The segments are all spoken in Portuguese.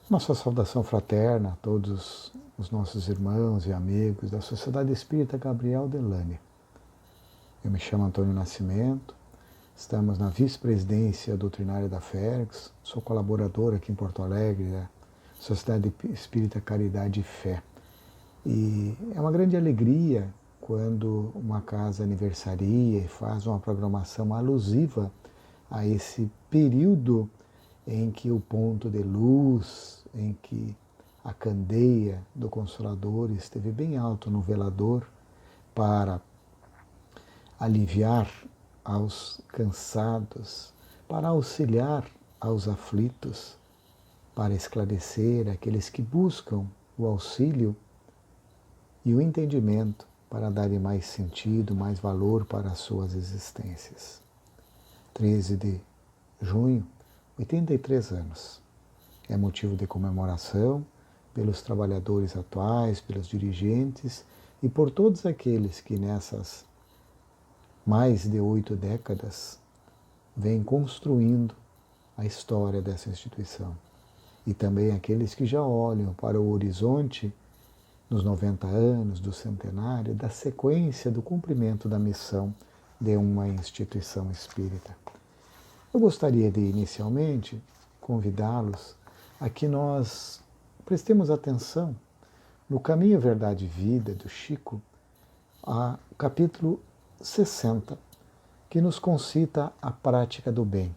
Nossa saudação fraterna a todos os nossos irmãos e amigos da Sociedade Espírita Gabriel Delane. Eu me chamo Antônio Nascimento, estamos na vice-presidência doutrinária da FERGS, sou colaborador aqui em Porto Alegre da Sociedade Espírita Caridade e Fé. E é uma grande alegria quando uma casa aniversaria e faz uma programação alusiva a esse período em que o ponto de luz, em que a candeia do Consolador esteve bem alto no velador para aliviar aos cansados, para auxiliar aos aflitos, para esclarecer aqueles que buscam o auxílio e o entendimento para darem mais sentido, mais valor para as suas existências. 13 de junho, 83 anos. É motivo de comemoração pelos trabalhadores atuais, pelos dirigentes e por todos aqueles que nessas mais de 8 décadas vêm construindo a história dessa instituição. E também aqueles que já olham para o horizonte nos 90 anos do centenário, da sequência do cumprimento da missão de uma instituição espírita. Eu gostaria de, inicialmente, convidá-los a que nós prestemos atenção no Caminho, Verdade e Vida, do Chico, a capítulo 60, que nos concita a prática do bem.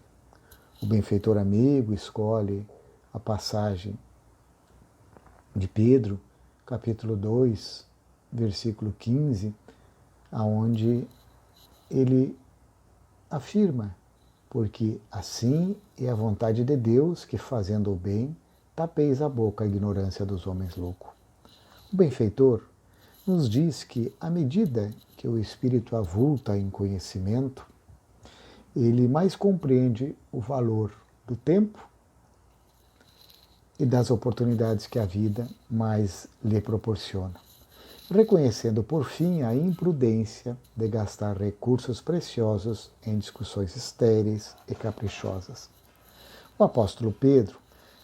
O benfeitor amigo escolhe a passagem de Pedro, capítulo 2, versículo 15, aonde ele afirma: porque assim é a vontade de Deus que, fazendo o bem, tapeis a boca à ignorância dos homens loucos. O benfeitor nos diz que, à medida que o espírito avulta em conhecimento, ele mais compreende o valor do tempo e das oportunidades que a vida mais lhe proporciona, reconhecendo por fim a imprudência de gastar recursos preciosos em discussões estéreis e caprichosas. O apóstolo Pedro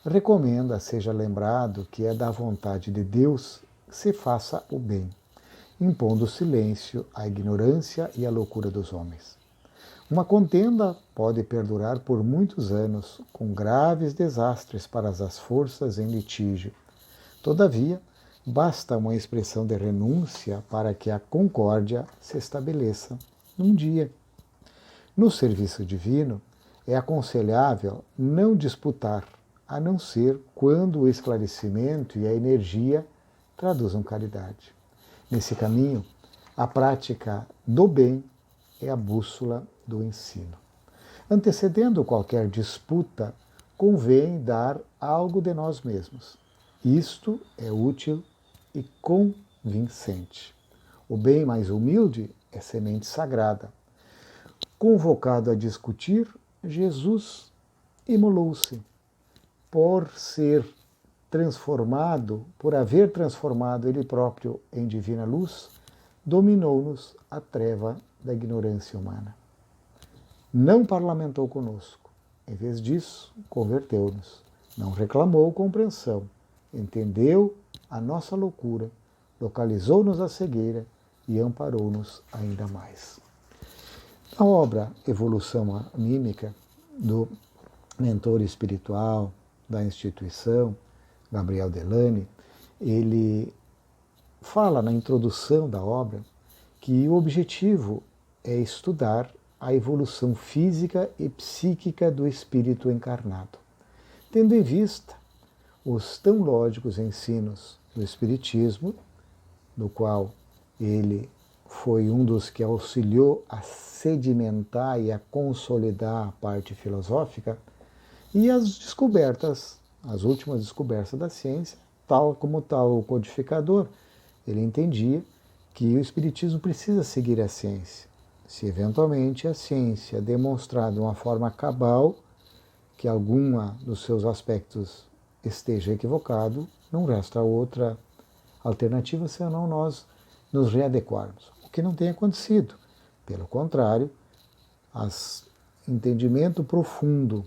recomenda seja lembrado que é da vontade de Deus que se faça o bem, impondo silêncio à ignorância e à loucura dos homens. Uma contenda pode perdurar por muitos anos, com graves desastres para as forças em litígio. Todavia, basta uma expressão de renúncia para que a concórdia se estabeleça num dia. No serviço divino, é aconselhável não disputar, a não ser quando o esclarecimento e a energia traduzam caridade. Nesse caminho, a prática do bem é a bússola do ensino. Antecedendo qualquer disputa, convém dar algo de nós mesmos. Isto é útil e convincente. O bem mais humilde é semente sagrada. Convocado a discutir, Jesus imolou-se. Por ser transformado, por haver transformado ele próprio em divina luz, dominou-nos a treva da ignorância humana. Não parlamentou conosco. Em vez disso, converteu-nos. Não reclamou compreensão. Entendeu a nossa loucura, localizou-nos a cegueira e amparou-nos ainda mais. A obra Evolução Anímica, do mentor espiritual da instituição, Gabriel Delane, ele fala na introdução da obra que o objetivo é estudar a evolução física e psíquica do espírito encarnado, tendo em vista os tão lógicos ensinos do Espiritismo, do qual ele foi um dos que auxiliou a sedimentar e a consolidar a parte filosófica, e as descobertas, as últimas descobertas da ciência, tal como tal o codificador, ele entendia que o Espiritismo precisa seguir a ciência. Se eventualmente a ciência demonstrar de uma forma cabal que alguma dos seus aspectos esteja equivocado, não resta outra alternativa senão nós nos readequarmos. O que não tem acontecido. Pelo contrário, o entendimento profundo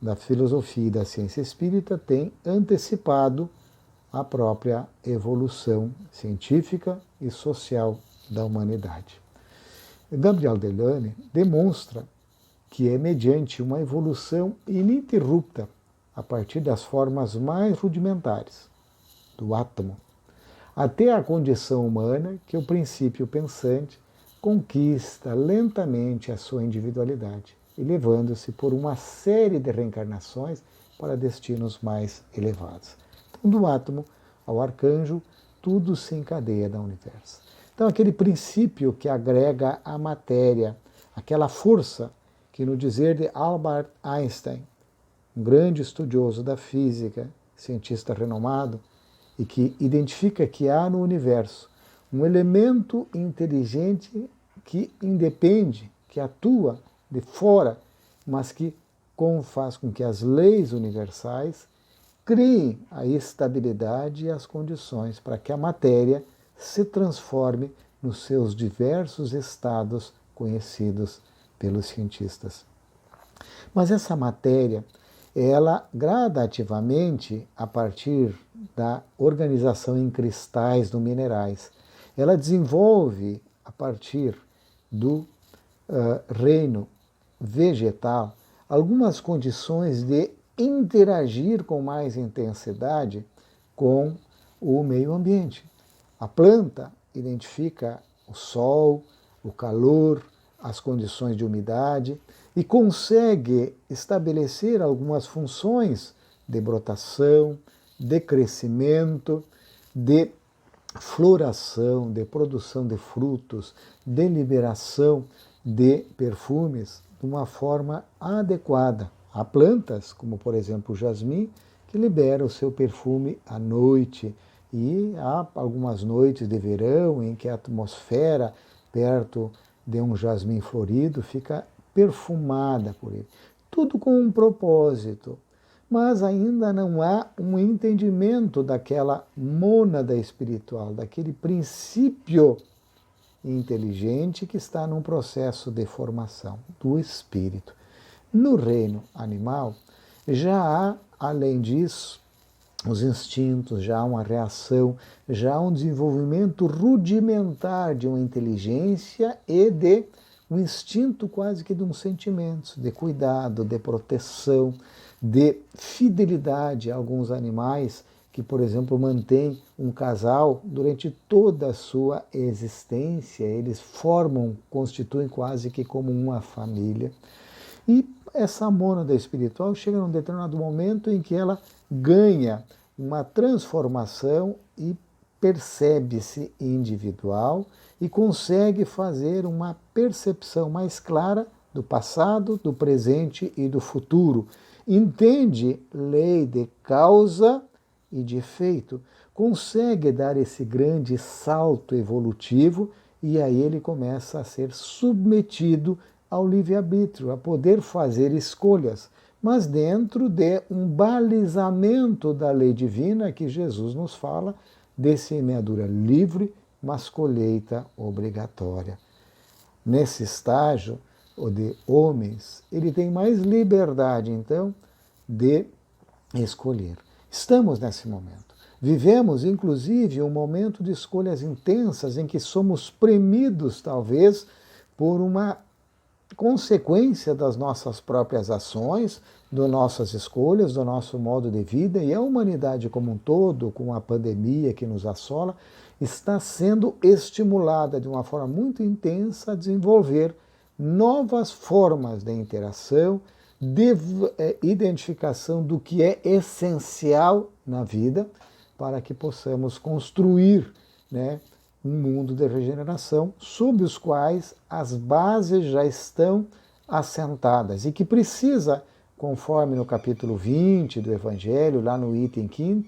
da filosofia e da ciência espírita tem antecipado a própria evolução científica e social da humanidade. Gabriel Delane demonstra que é mediante uma evolução ininterrupta, a partir das formas mais rudimentares do átomo, até a condição humana, que o princípio pensante conquista lentamente a sua individualidade, elevando-se por uma série de reencarnações para destinos mais elevados. Então, do átomo ao arcanjo, tudo se encadeia no universo. Então, aquele princípio que agrega a matéria, aquela força que, no dizer de Albert Einstein, um grande estudioso da física, cientista renomado, e que identifica que há no universo um elemento inteligente que independe, que atua de fora, mas que faz com que as leis universais criem a estabilidade e as condições para que a matéria se transforme nos seus diversos estados conhecidos pelos cientistas. Mas essa matéria, ela gradativamente, a partir da organização em cristais do minerais, ela desenvolve, a partir do reino vegetal, algumas condições de interagir com mais intensidade com o meio ambiente. A planta identifica o sol, o calor, as condições de umidade e consegue estabelecer algumas funções de brotação, de crescimento, de floração, de produção de frutos, de liberação de perfumes de uma forma adequada. Há plantas, como por exemplo o jasmim, que libera o seu perfume à noite, e há algumas noites de verão em que a atmosfera perto de um jasmim florido fica perfumada por ele. Tudo com um propósito, mas ainda não há um entendimento daquela mônada espiritual, daquele princípio inteligente que está num processo de formação do espírito. No reino animal, já há, além disso, os instintos, já há uma reação, já há um desenvolvimento rudimentar de uma inteligência e de um instinto quase que de um sentimento, de cuidado, de proteção, de fidelidade a alguns animais que, por exemplo, mantêm um casal durante toda a sua existência, eles constituem quase que como uma família. E essa mônada espiritual chega num determinado momento em que ela ganha uma transformação e percebe-se individual e consegue fazer uma percepção mais clara do passado, do presente e do futuro. Entende lei de causa e de efeito, consegue dar esse grande salto evolutivo e aí ele começa a ser submetido ao livre-arbítrio, a poder fazer escolhas, mas dentro de um balizamento da lei divina que Jesus nos fala, de semeadura livre, mas colheita obrigatória. Nesse estágio, o de homens, ele tem mais liberdade, então, de escolher. Estamos nesse momento. Vivemos, inclusive, um momento de escolhas intensas em que somos premidos, talvez, por uma consequência das nossas próprias ações, das nossas escolhas, do nosso modo de vida, e a humanidade como um todo, com a pandemia que nos assola, está sendo estimulada de uma forma muito intensa a desenvolver novas formas de interação, de identificação do que é essencial na vida, para que possamos construir, um mundo de regeneração, sob os quais as bases já estão assentadas e que precisa, conforme no capítulo 20 do Evangelho, lá no item 5º,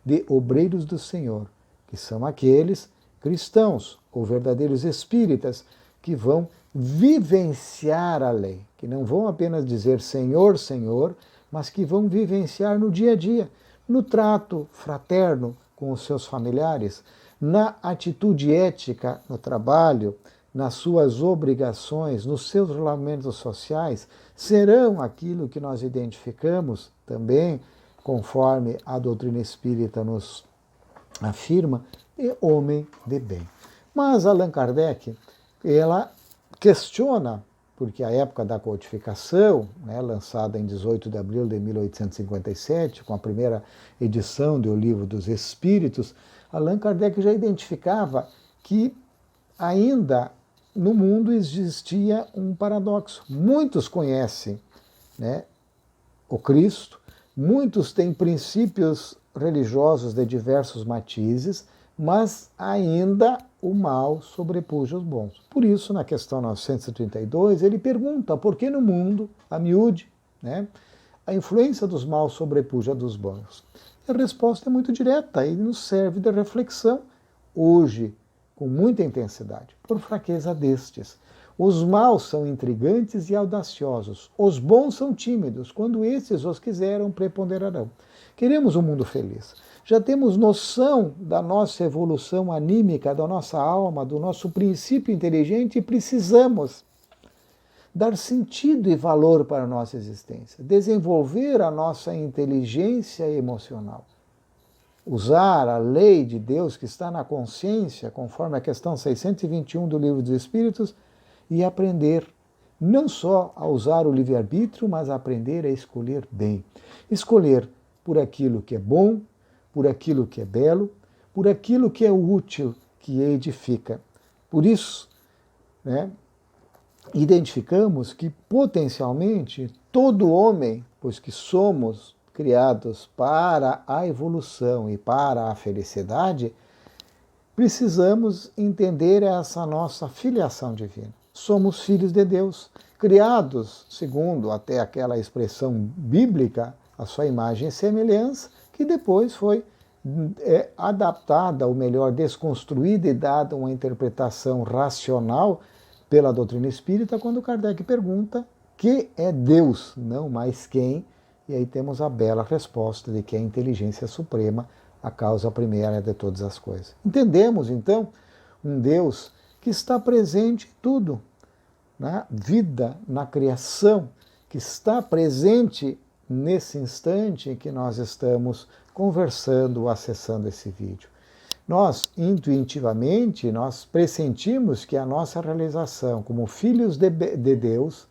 de obreiros do Senhor, que são aqueles cristãos ou verdadeiros espíritas que vão vivenciar a lei, que não vão apenas dizer Senhor, Senhor, mas que vão vivenciar no dia a dia, no trato fraterno com os seus familiares, na atitude ética no trabalho, nas suas obrigações, nos seus relacionamentos sociais, serão aquilo que nós identificamos também, conforme a doutrina espírita nos afirma, de homem de bem. Mas Allan Kardec, ela questiona, porque a época da codificação, lançada em 18 de abril de 1857, com a primeira edição do Livro dos Espíritos, Allan Kardec já identificava que ainda no mundo existia um paradoxo. Muitos conhecem, o Cristo, muitos têm princípios religiosos de diversos matizes, mas ainda o mal sobrepuja os bons. Por isso, na questão 932, ele pergunta por que no mundo, a miúde, a influência dos maus sobrepuja a dos bons. A resposta é muito direta e nos serve de reflexão hoje, com muita intensidade, por fraqueza destes. Os maus são intrigantes e audaciosos, os bons são tímidos, quando estes os quiserem preponderarão. Queremos um mundo feliz. Já temos noção da nossa evolução anímica, da nossa alma, do nosso princípio inteligente e precisamos dar sentido e valor para a nossa existência, desenvolver a nossa inteligência emocional. Usar a lei de Deus que está na consciência, conforme a questão 621 do Livro dos Espíritos, e aprender não só a usar o livre-arbítrio, mas a aprender a escolher bem. Escolher por aquilo que é bom, por aquilo que é belo, por aquilo que é útil, que edifica. Por isso, identificamos que potencialmente todo homem, pois que somos criados para a evolução e para a felicidade, precisamos entender essa nossa filiação divina. Somos filhos de Deus, criados, segundo até aquela expressão bíblica, a sua imagem e semelhança, que depois foi adaptada, ou melhor, desconstruída e dada uma interpretação racional pela doutrina espírita, quando Kardec pergunta que é Deus, não mais quem, e aí temos a bela resposta de que é a inteligência suprema, a causa primeira de todas as coisas. Entendemos, então, um Deus que está presente em tudo, na vida, na criação, que está presente nesse instante em que nós estamos conversando, acessando esse vídeo. Nós, intuitivamente, nós pressentimos que a nossa realização como filhos de Deus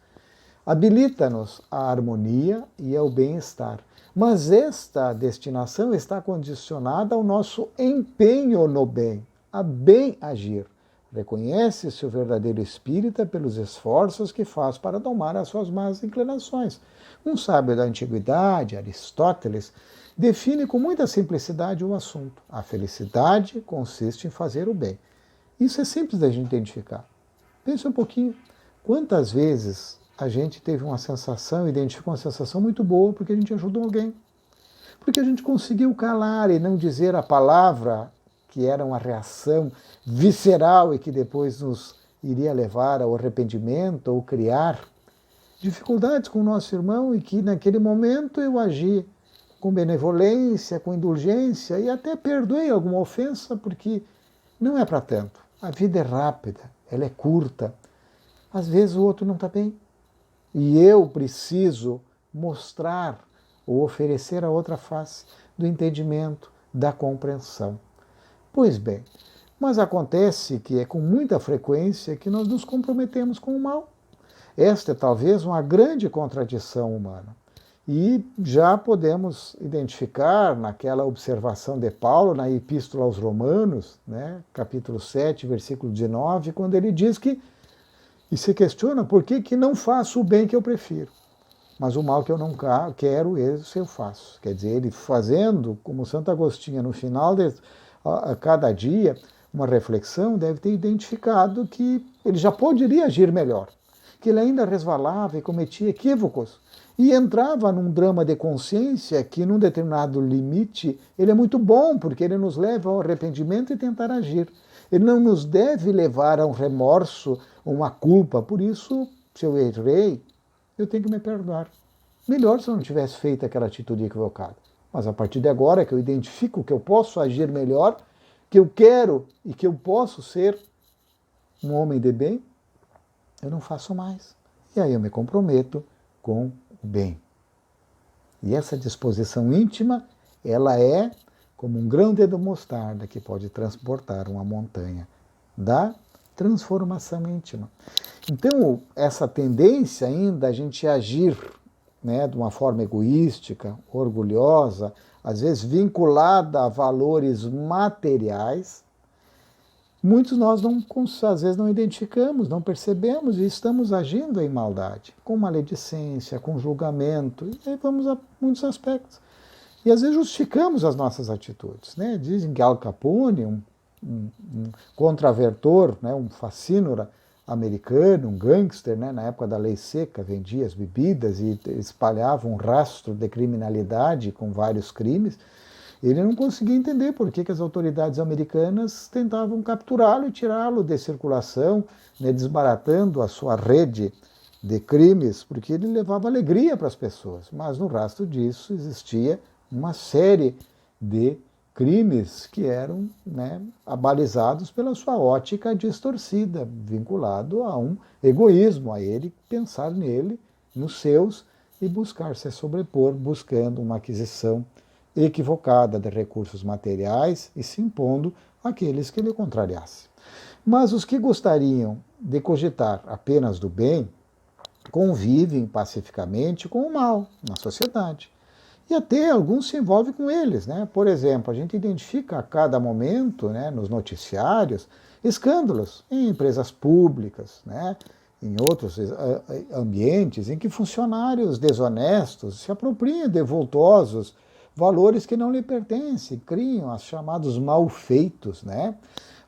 habilita-nos à harmonia e ao bem-estar. Mas esta destinação está condicionada ao nosso empenho no bem, a bem agir. Reconhece-se o verdadeiro espírita pelos esforços que faz para domar as suas más inclinações. Um sábio da antiguidade, Aristóteles, define com muita simplicidade o assunto. A felicidade consiste em fazer o bem. Isso é simples da gente identificar. Pense um pouquinho. Quantas vezes a gente teve uma sensação, identificou uma sensação muito boa porque a gente ajudou alguém? Porque a gente conseguiu calar e não dizer a palavra que era uma reação visceral e que depois nos iria levar ao arrependimento ou criar dificuldades com o nosso irmão e que naquele momento eu agi com benevolência, com indulgência e até perdoei alguma ofensa porque não é para tanto. A vida é rápida, ela é curta. Às vezes o outro não está bem e eu preciso mostrar ou oferecer a outra face do entendimento, da compreensão. Pois bem, mas acontece que é com muita frequência que nós nos comprometemos com o mal. Esta é talvez uma grande contradição humana. E já podemos identificar naquela observação de Paulo na Epístola aos Romanos, capítulo 7, versículo 19, quando ele diz que, e se questiona por que não faço o bem que eu prefiro, mas o mal que eu não quero, esse eu faço. Quer dizer, ele fazendo, como Santo Agostinho, no final de a cada dia, uma reflexão, deve ter identificado que ele já poderia agir melhor, que ele ainda resvalava e cometia equívocos, e entrava num drama de consciência que, num determinado limite, ele é muito bom, porque ele nos leva ao arrependimento e tentar agir. Ele não nos deve levar a um remorso, uma culpa. Por isso, se eu errei, eu tenho que me perdoar. Melhor se eu não tivesse feito aquela atitude equivocada. Mas a partir de agora que eu identifico que eu posso agir melhor, que eu quero e que eu posso ser um homem de bem, eu não faço mais. E aí eu me comprometo com o bem. E essa disposição íntima, ela é como um grão de mostarda que pode transportar uma montanha da transformação íntima. Então, essa tendência ainda a gente agir, né, de uma forma egoística, orgulhosa, às vezes vinculada a valores materiais, muitos nós não, às vezes não identificamos, não percebemos e estamos agindo em maldade, com maledicência, com julgamento, e aí vamos a muitos aspectos. E às vezes justificamos as nossas atitudes. Né? Dizem que Al Capone, um contraventor, né, um facínora americano, um gangster, né, na época da lei seca, vendia as bebidas e espalhava um rastro de criminalidade com vários crimes. Ele não conseguia entender por que as autoridades americanas tentavam capturá-lo e tirá-lo de circulação, né, desbaratando a sua rede de crimes, porque ele levava alegria para as pessoas. Mas no rastro disso existia uma série de crimes que eram, né, abalizados pela sua ótica distorcida, vinculado a um egoísmo, a ele pensar nele, nos seus, e buscar se sobrepor, buscando uma aquisição equivocada de recursos materiais e se impondo àqueles que lhe contrariassem. Mas os que gostariam de cogitar apenas do bem convivem pacificamente com o mal na sociedade. E até alguns se envolvem com eles. Né? Por exemplo, a gente identifica a cada momento, né, nos noticiários, escândalos em empresas públicas, né, em outros ambientes em que funcionários desonestos se apropriam de vultosos valores que não lhe pertencem, criam os chamados malfeitos. Né?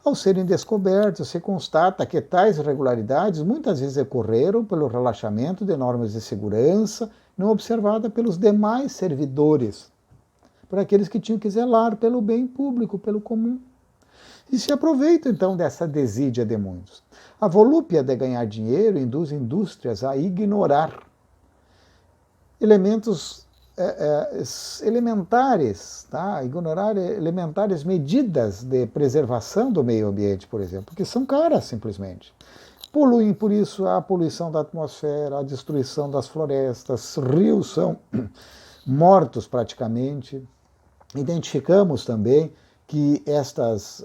Ao serem descobertos, se constata que tais irregularidades muitas vezes ocorreram pelo relaxamento de normas de segurança não observada pelos demais servidores, por aqueles que tinham que zelar pelo bem público, pelo comum. E se aproveita então dessa desídia de muitos. A volúpia de ganhar dinheiro induz indústrias a ignorar elementos elementares, tá? Ignorar elementares medidas de preservação do meio ambiente, por exemplo, que são caras simplesmente. Poluem, por isso, a poluição da atmosfera, a destruição das florestas, rios são mortos praticamente. Identificamos também que estas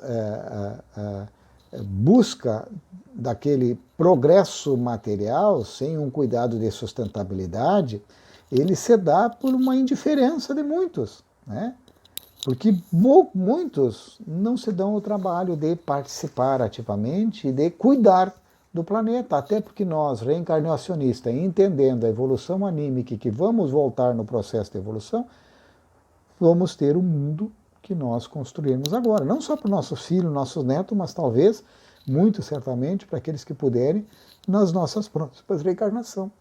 busca daquele progresso material, sem um cuidado de sustentabilidade, ele se dá por uma indiferença de muitos, né? Porque muitos não se dão o trabalho de participar ativamente e de cuidar do planeta, até porque nós, reencarnacionistas, entendendo a evolução anímica e que vamos voltar no processo de evolução, vamos ter o mundo que nós construímos agora, não só para nossos filhos, nossos netos, mas talvez, muito certamente, para aqueles que puderem, nas nossas próximas reencarnações.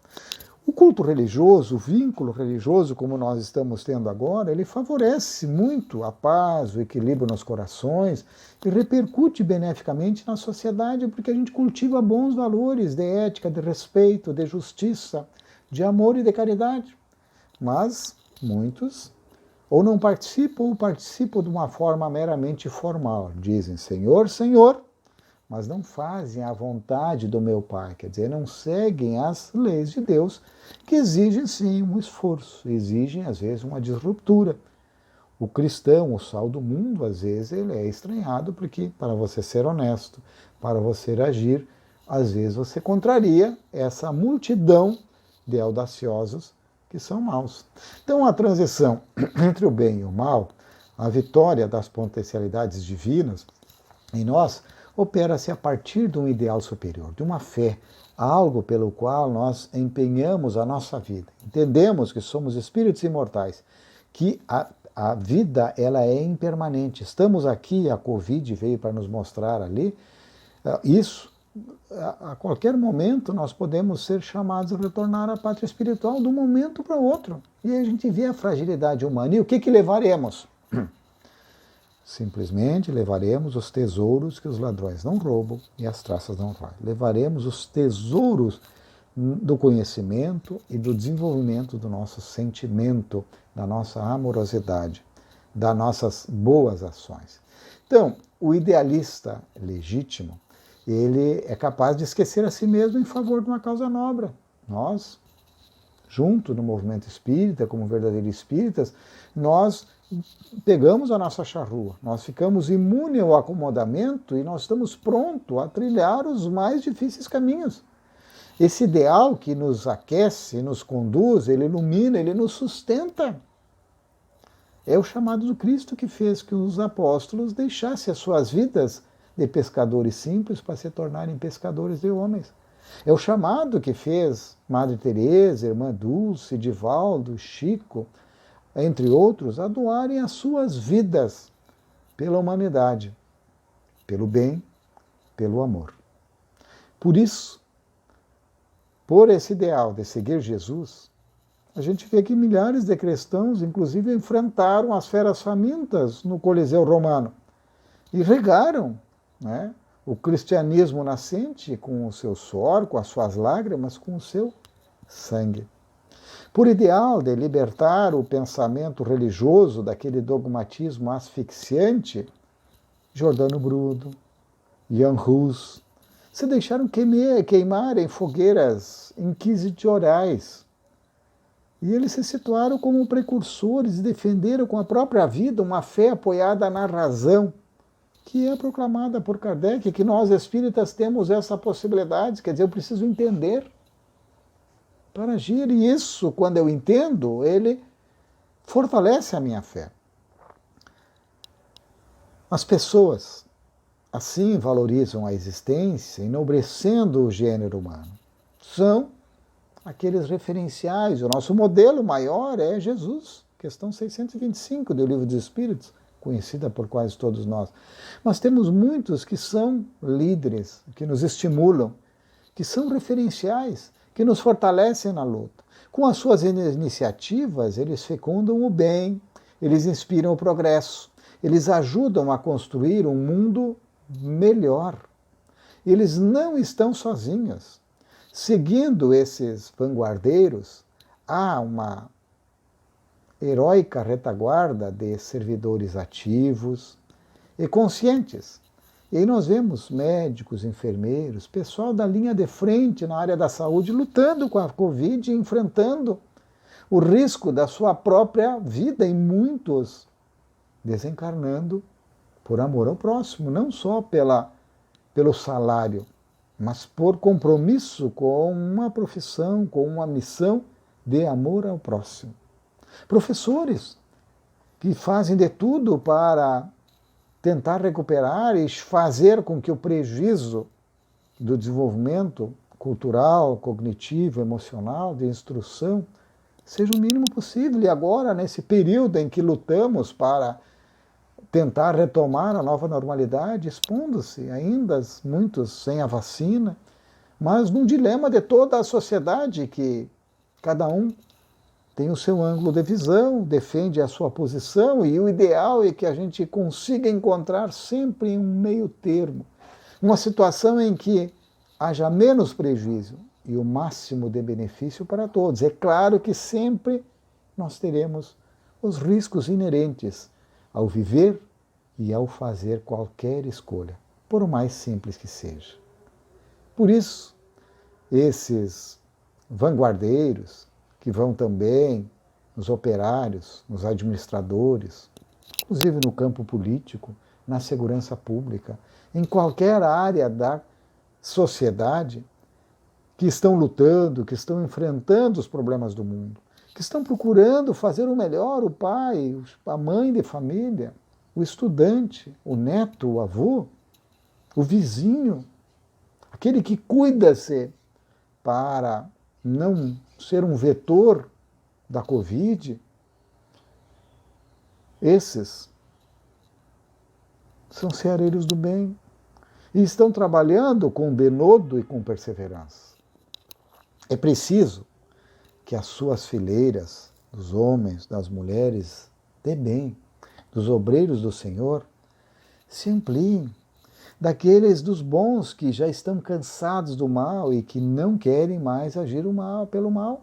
O culto religioso, o vínculo religioso, como nós estamos tendo agora, ele favorece muito a paz, o equilíbrio nos corações e repercute beneficamente na sociedade, porque a gente cultiva bons valores de ética, de respeito, de justiça, de amor e de caridade. Mas muitos ou não participam ou participam de uma forma meramente formal. Dizem Senhor, Senhor, mas não fazem a vontade do meu Pai, quer dizer, não seguem as leis de Deus, que exigem sim um esforço, exigem às vezes uma disruptura. O cristão, o sal do mundo, às vezes ele é estranhado, porque para você ser honesto, para você agir, às vezes você contraria essa multidão de audaciosos que são maus. Então a transição entre o bem e o mal, a vitória das potencialidades divinas em nós, opera-se a partir de um ideal superior, de uma fé, algo pelo qual nós empenhamos a nossa vida. Entendemos que somos espíritos imortais, que a vida ela é impermanente. Estamos aqui, a Covid veio para nos mostrar ali, isso, a qualquer momento nós podemos ser chamados a retornar à pátria espiritual de um momento para o outro. E aí a gente vê a fragilidade humana. E o que levaremos? Simplesmente levaremos os tesouros que os ladrões não roubam e as traças não roem. Levaremos os tesouros do conhecimento e do desenvolvimento do nosso sentimento, da nossa amorosidade, das nossas boas ações. Então, o idealista legítimo, ele é capaz de esquecer a si mesmo em favor de uma causa nobre. Nós, junto no movimento espírita, como verdadeiros espíritas, nós pegamos a nossa charrua, nós ficamos imunes ao acomodamento e nós estamos prontos a trilhar os mais difíceis caminhos. Esse ideal que nos aquece, nos conduz, ele ilumina, ele nos sustenta. É o chamado do Cristo que fez que os apóstolos deixassem as suas vidas de pescadores simples para se tornarem pescadores de homens. É o chamado que fez Madre Teresa, Irmã Dulce, Divaldo, Chico, entre outros, a doarem as suas vidas pela humanidade, pelo bem, pelo amor. Por isso, por esse ideal de seguir Jesus, a gente vê que milhares de cristãos, inclusive, enfrentaram as feras famintas no Coliseu Romano e regaram, né, o cristianismo nascente com o seu suor, com as suas lágrimas, com o seu sangue. Por ideal de libertar o pensamento religioso daquele dogmatismo asfixiante, Giordano Bruno, Jan Hus, se deixaram queimar em fogueiras inquisitoriais. E eles se situaram como precursores e defenderam com a própria vida uma fé apoiada na razão, que é proclamada por Kardec, que nós espíritas temos essa possibilidade, quer dizer, eu preciso entender para agir. E isso, quando eu entendo, ele fortalece a minha fé. As pessoas assim valorizam a existência, enobrecendo o gênero humano. São aqueles referenciais. O nosso modelo maior é Jesus, questão 625 do Livro dos Espíritos, conhecida por quase todos nós. Mas temos muitos que são líderes, que nos estimulam, que são referenciais, que nos fortalecem na luta. Com as suas iniciativas, eles fecundam o bem, eles inspiram o progresso, eles ajudam a construir um mundo melhor. Eles não estão sozinhos. Seguindo esses vanguardeiros, há uma heróica retaguarda de servidores ativos e conscientes. E aí nós vemos médicos, enfermeiros, pessoal da linha de frente na área da saúde lutando com a Covid, enfrentando o risco da sua própria vida e muitos desencarnando por amor ao próximo, não só pelo salário, mas por compromisso com uma profissão, com uma missão de amor ao próximo. Professores que fazem de tudo para tentar recuperar e fazer com que o prejuízo do desenvolvimento cultural, cognitivo, emocional, de instrução, seja o mínimo possível. E agora, nesse período em que lutamos para tentar retomar a nova normalidade, expondo-se ainda muitos sem a vacina, mas num dilema de toda a sociedade, que cada um tem o seu ângulo de visão, defende a sua posição, e o ideal é que a gente consiga encontrar sempre um meio termo, uma situação em que haja menos prejuízo e o máximo de benefício para todos. É claro que sempre nós teremos os riscos inerentes ao viver e ao fazer qualquer escolha, por mais simples que seja. Por isso, esses vanguardeiros, que vão também nos operários, nos administradores, inclusive no campo político, na segurança pública, em qualquer área da sociedade, que estão lutando, que estão enfrentando os problemas do mundo, que estão procurando fazer o melhor, o pai, a mãe de família, o estudante, o neto, o avô, o vizinho, aquele que cuida-se para não ser um vetor da Covid. Esses são ceareiros do bem e estão trabalhando com denodo e com perseverança. É preciso que as suas fileiras, dos homens, das mulheres de bem, dos obreiros do Senhor, se ampliem, daqueles dos bons que já estão cansados do mal e que não querem mais agir o mal pelo mal.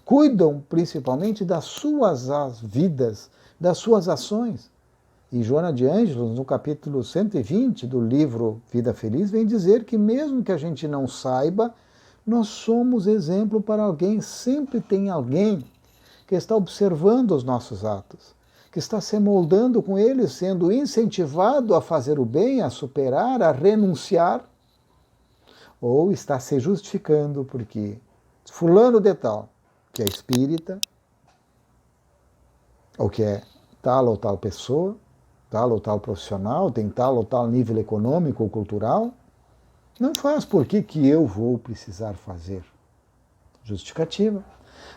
Cuidam principalmente das suas vidas, das suas ações, E Joana de Ângelos, no capítulo 120 do livro Vida Feliz, vem dizer que mesmo que a gente não saiba, nós somos exemplo para alguém. Sempre tem alguém que está observando os nossos atos, que está se moldando com eles, sendo incentivado a fazer o bem, a superar, a renunciar, ou está se justificando porque fulano de tal, que é espírita, ou que é tal ou tal pessoa, tal ou tal profissional, tem tal ou tal nível econômico ou cultural, não faz. Por que eu vou precisar fazer? Justificativa.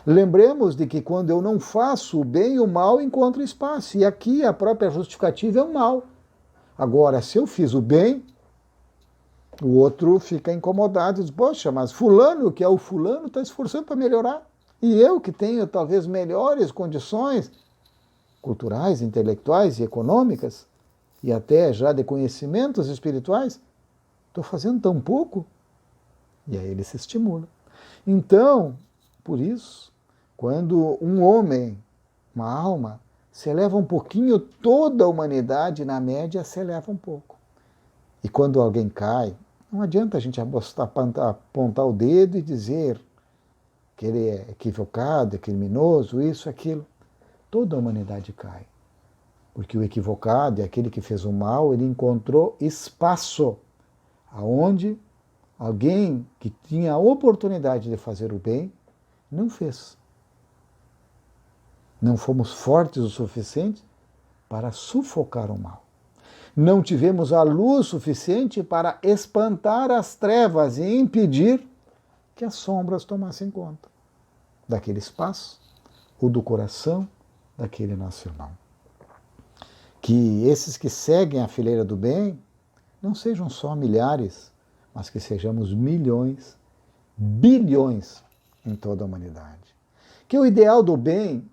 Lembremos de que quando eu não faço o bem, o mal encontra espaço. E aqui a própria justificativa é o mal. Agora, se eu fiz o bem, o outro fica incomodado e diz, poxa, mas fulano, que é o fulano, está esforçando para melhorar. E eu, que tenho talvez melhores condições culturais, intelectuais e econômicas, e até já de conhecimentos espirituais, estou fazendo tão pouco? E aí ele se estimula. Então, por isso, quando um homem, uma alma, se eleva um pouquinho, toda a humanidade, na média, se eleva um pouco. E quando alguém cai, não adianta a gente apontar o dedo e dizer que ele é equivocado, é criminoso, isso, aquilo. Toda a humanidade cai. Porque o equivocado é aquele que fez o mal, ele encontrou espaço aonde alguém que tinha a oportunidade de fazer o bem não fez. Não fomos fortes o suficiente para sufocar o mal. Não tivemos a luz suficiente para espantar as trevas e impedir que as sombras tomassem conta daquele espaço ou do coração daquele nosso irmão. Que esses que seguem a fileira do bem não sejam só milhares, mas que sejamos milhões, bilhões em toda a humanidade. Que o ideal do bem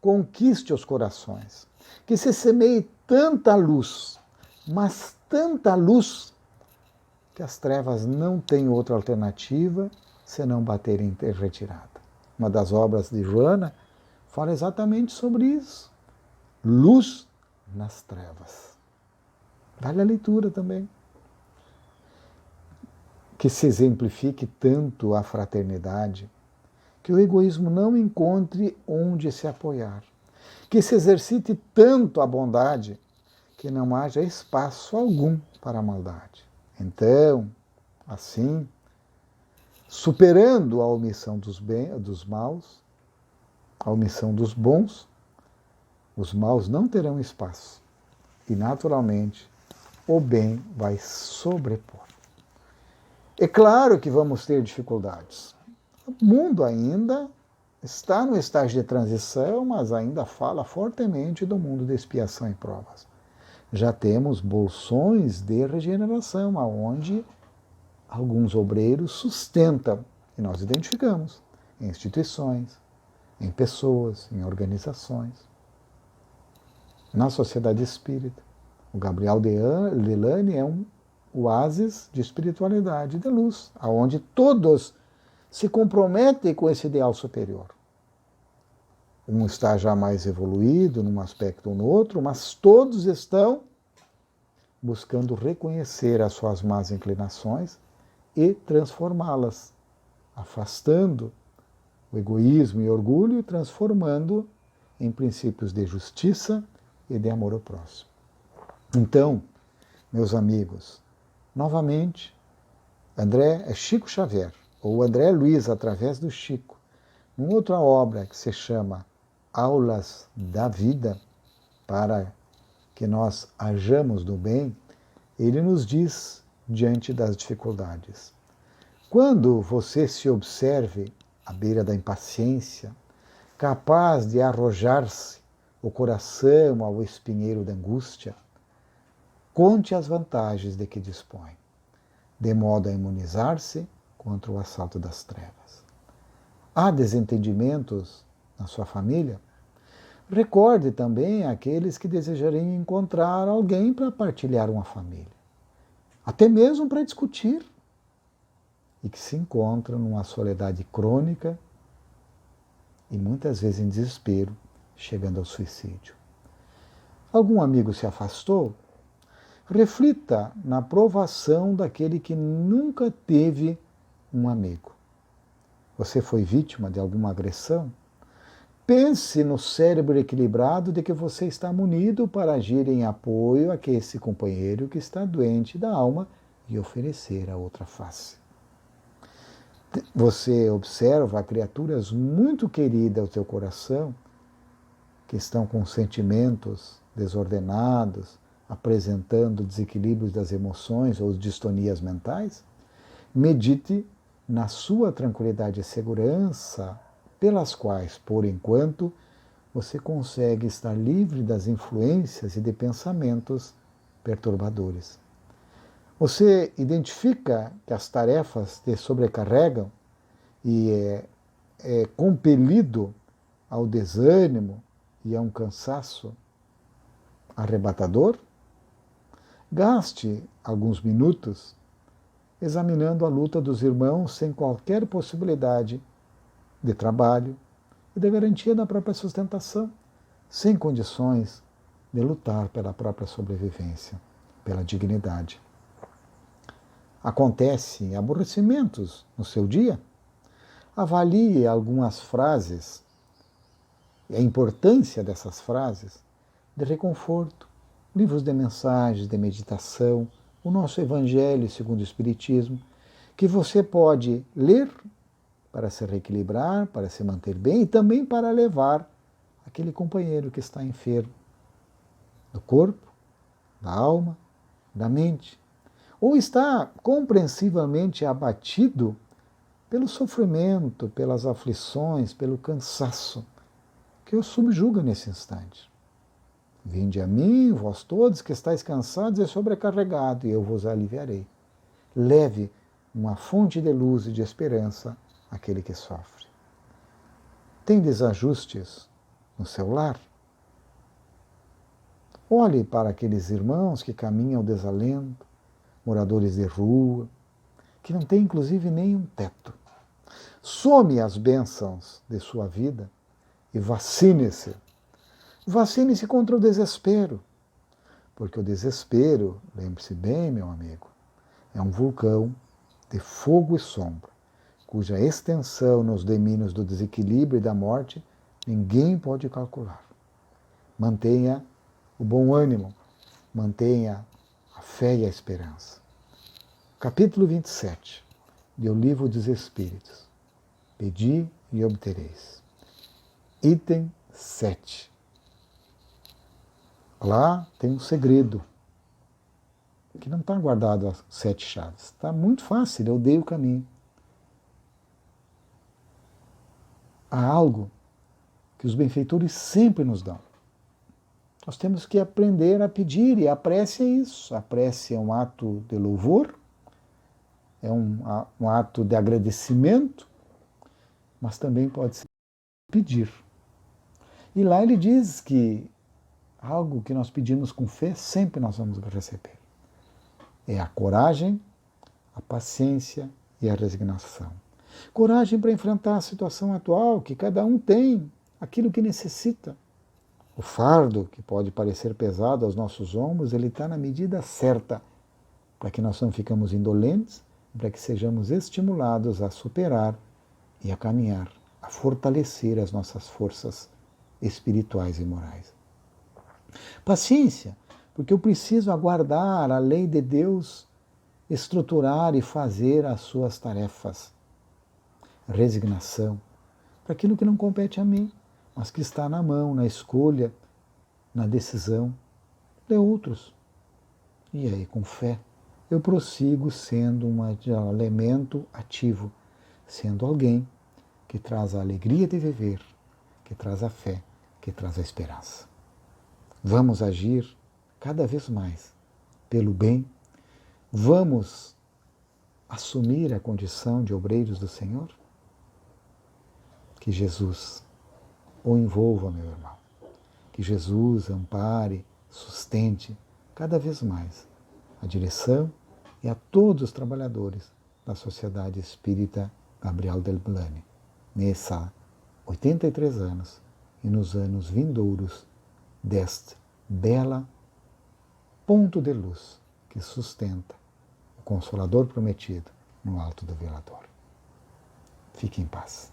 conquiste os corações, que se semeie tanta luz, mas tanta luz, que as trevas não têm outra alternativa senão baterem em retirada. Uma das obras de Joana fala exatamente sobre isso. Luz nas trevas. Vale a leitura também. Que se exemplifique tanto a fraternidade, que o egoísmo não encontre onde se apoiar. Que se exercite tanto a bondade, que não haja espaço algum para a maldade. Então, assim, superando a omissão dos maus, a omissão dos bons, os maus não terão espaço. E, naturalmente, o bem vai sobrepor. É claro que vamos ter dificuldades. O mundo ainda está no estágio de transição, mas ainda fala fortemente do mundo de expiação e provas. Já temos bolsões de regeneração, aonde alguns obreiros sustentam, e nós identificamos, em instituições, em pessoas, em organizações. Na sociedade espírita, o Gabriel Delane é um oásis de espiritualidade, de luz, aonde todos se comprometem com esse ideal superior. Um está já mais evoluído num aspecto ou no outro, mas todos estão buscando reconhecer as suas más inclinações e transformá-las, afastando o egoísmo e orgulho e transformando em princípios de justiça e de amor ao próximo. Então, meus amigos, novamente, Chico Xavier, ou André Luiz através do Chico, numa outra obra que se chama Aulas da Vida, para que nós hajamos do bem, ele nos diz, diante das dificuldades, quando você se observe à beira da impaciência, capaz de arrojar-se o coração ao espinheiro da angústia, conte as vantagens de que dispõe, de modo a imunizar-se contra o assalto das trevas. Há desentendimentos na sua família? Recorde também aqueles que desejariam encontrar alguém para partilhar uma família, até mesmo para discutir, e que se encontram numa soledade crônica e muitas vezes em desespero, chegando ao suicídio. Algum amigo se afastou? Reflita na provação daquele que nunca teve um amigo. Você foi vítima de alguma agressão? Pense no cérebro equilibrado de que você está munido para agir em apoio a esse companheiro que está doente da alma e oferecer a outra face. Você observa criaturas muito queridas ao teu coração, que estão com sentimentos desordenados, apresentando desequilíbrios das emoções ou distonias mentais? Medite na sua tranquilidade e segurança, pelas quais, por enquanto, você consegue estar livre das influências e de pensamentos perturbadores. Você identifica que as tarefas te sobrecarregam e é compelido ao desânimo e a um cansaço arrebatador? Gaste alguns minutos examinando a luta dos irmãos sem qualquer possibilidade de trabalho e de garantia da própria sustentação, sem condições de lutar pela própria sobrevivência, pela dignidade. Acontecem aborrecimentos no seu dia? Avalie algumas frases e a importância dessas frases de reconforto, livros de mensagens, de meditação, o nosso Evangelho segundo o Espiritismo, que você pode ler para se reequilibrar, para se manter bem e também para levar aquele companheiro que está enfermo do corpo, da alma, da mente, ou está compreensivelmente abatido pelo sofrimento, pelas aflições, pelo cansaço, que o subjuga nesse instante. Vinde a mim, vós todos que estáis cansados e sobrecarregados, e eu vos aliviarei. Leve uma fonte de luz e de esperança àquele que sofre. Tem desajustes no seu lar? Olhe para aqueles irmãos que caminham ao desalento, moradores de rua, que não têm inclusive nem um teto. Some as bênçãos de sua vida e vacine-se. Vacine-se contra o desespero, porque o desespero, lembre-se bem, meu amigo, é um vulcão de fogo e sombra, cuja extensão nos domínios do desequilíbrio e da morte ninguém pode calcular. Mantenha o bom ânimo, mantenha a fé e a esperança. Capítulo 27 do Livro dos Espíritos. Pedi e obtereis. Item 7. Lá tem um segredo, que não está guardado as 7 chaves. Está muito fácil, eu dei o caminho. Há algo que os benfeitores sempre nos dão. Nós temos que aprender a pedir, e a prece é isso. A prece é um ato de louvor, é um ato de agradecimento, mas também pode ser pedir. E lá ele diz que algo que nós pedimos com fé, sempre nós vamos receber. É a coragem, a paciência e a resignação. Coragem para enfrentar a situação atual, que cada um tem aquilo que necessita. O fardo, que pode parecer pesado aos nossos ombros, ele está na medida certa, para que nós não ficamos indolentes, para que sejamos estimulados a superar e a caminhar, a fortalecer as nossas forças espirituais e morais. Paciência, porque eu preciso aguardar a lei de Deus estruturar e fazer as suas tarefas. Resignação, para aquilo que não compete a mim, mas que está na mão, na escolha, na decisão de outros. E aí, com fé, eu prossigo sendo um elemento ativo, sendo alguém que traz a alegria de viver, que traz a fé, que traz a esperança. Vamos agir cada vez mais pelo bem, vamos assumir a condição de obreiros do Senhor? Que Jesus o envolva, meu irmão. Que Jesus ampare, sustente cada vez mais a direção e a todos os trabalhadores da Sociedade Espírita Gabriel del Blane, nesses 83 anos e nos anos vindouros deste bela ponto de luz que sustenta o Consolador prometido no alto do velador. Fique em paz.